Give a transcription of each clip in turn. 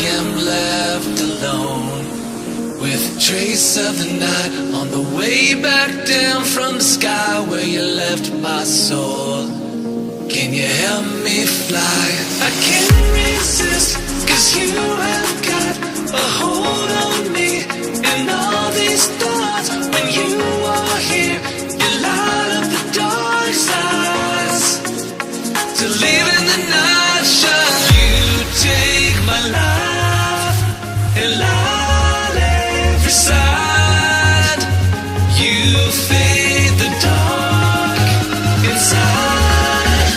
am left alone, with a trace of the night on the way back down from the sky where you left my soul. Can you help me fly? I can't resist, 'cause you have got a hold on me. And all these thoughts, when you are here, you light up the dark sides to live in the night shine. You take my life and light every side. You fade the dark inside.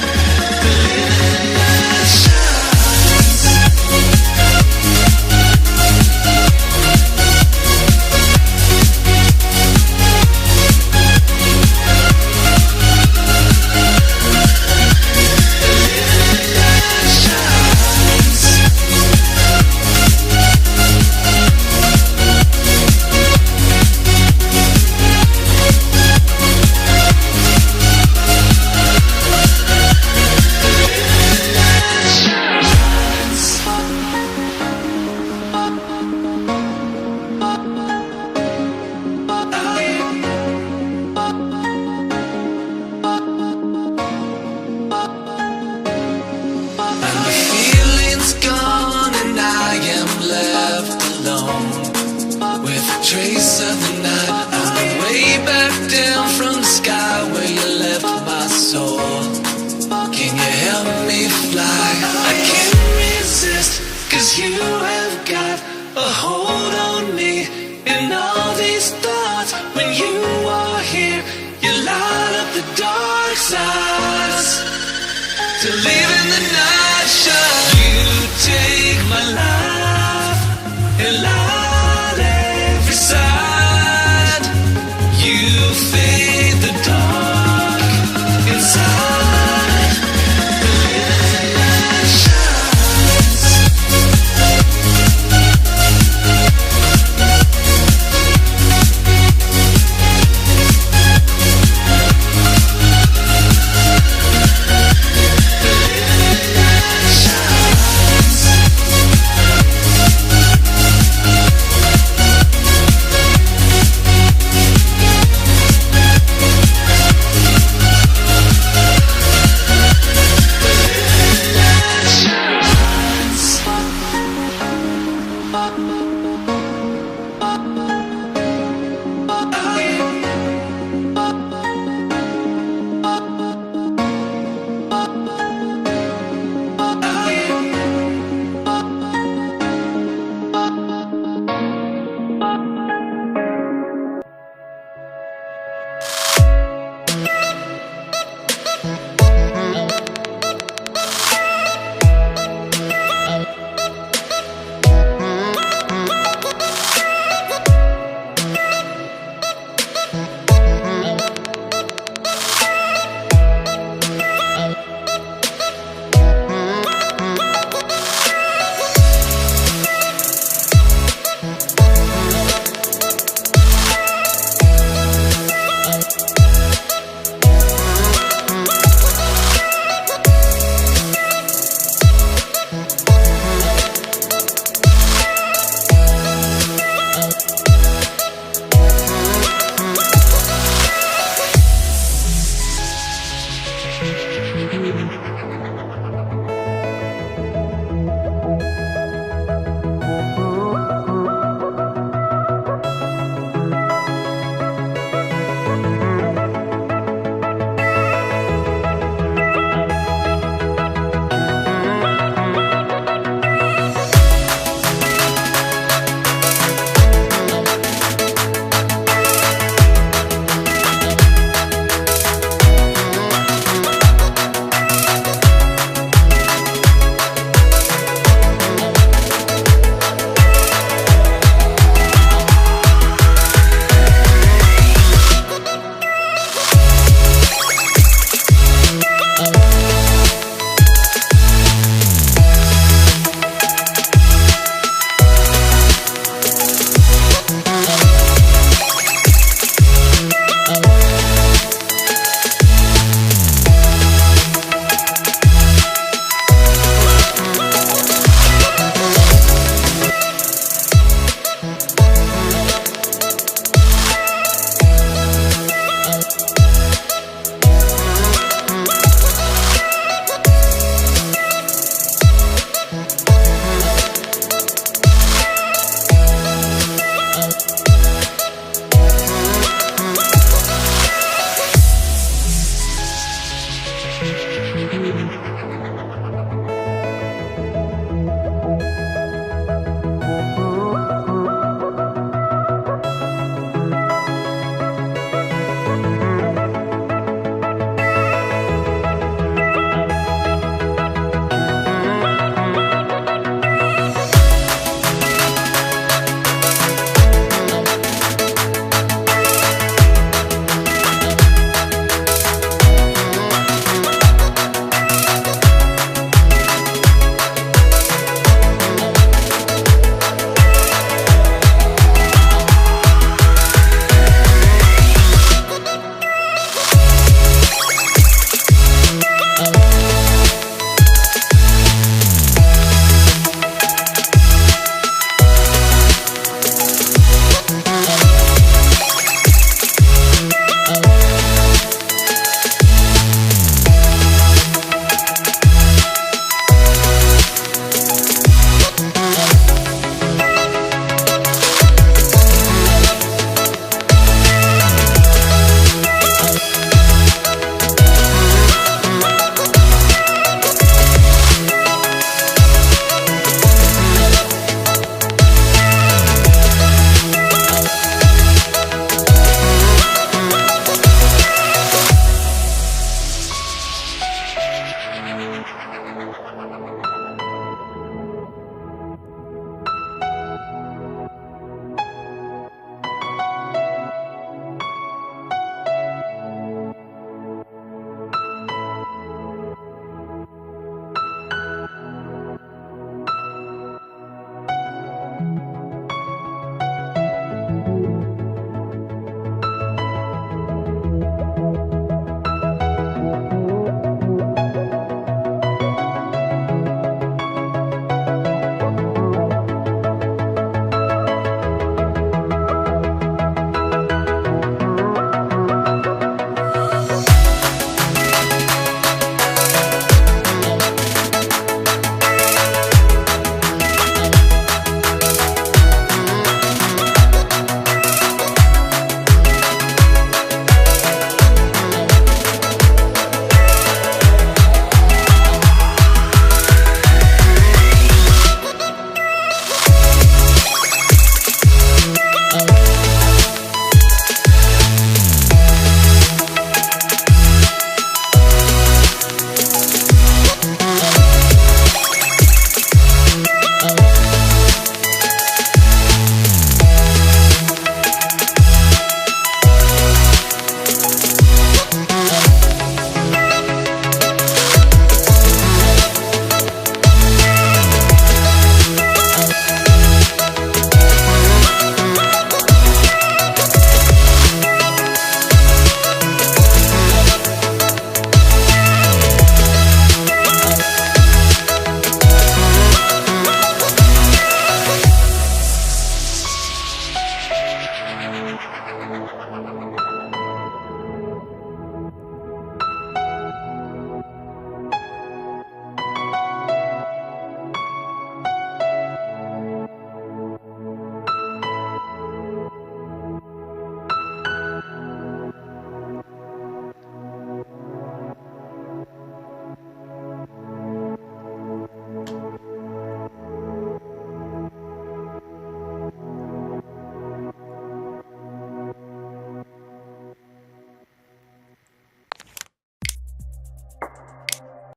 The living light shines. Trace of the night on the way back down from the sky where you left my soul. Can you help me fly? I can't resist, 'cause you have got a hold on me. And all these thoughts, when you are here, you light up the dark sides to live in the night shine. You take my life and light every side. You fade the dark inside. The living light shines.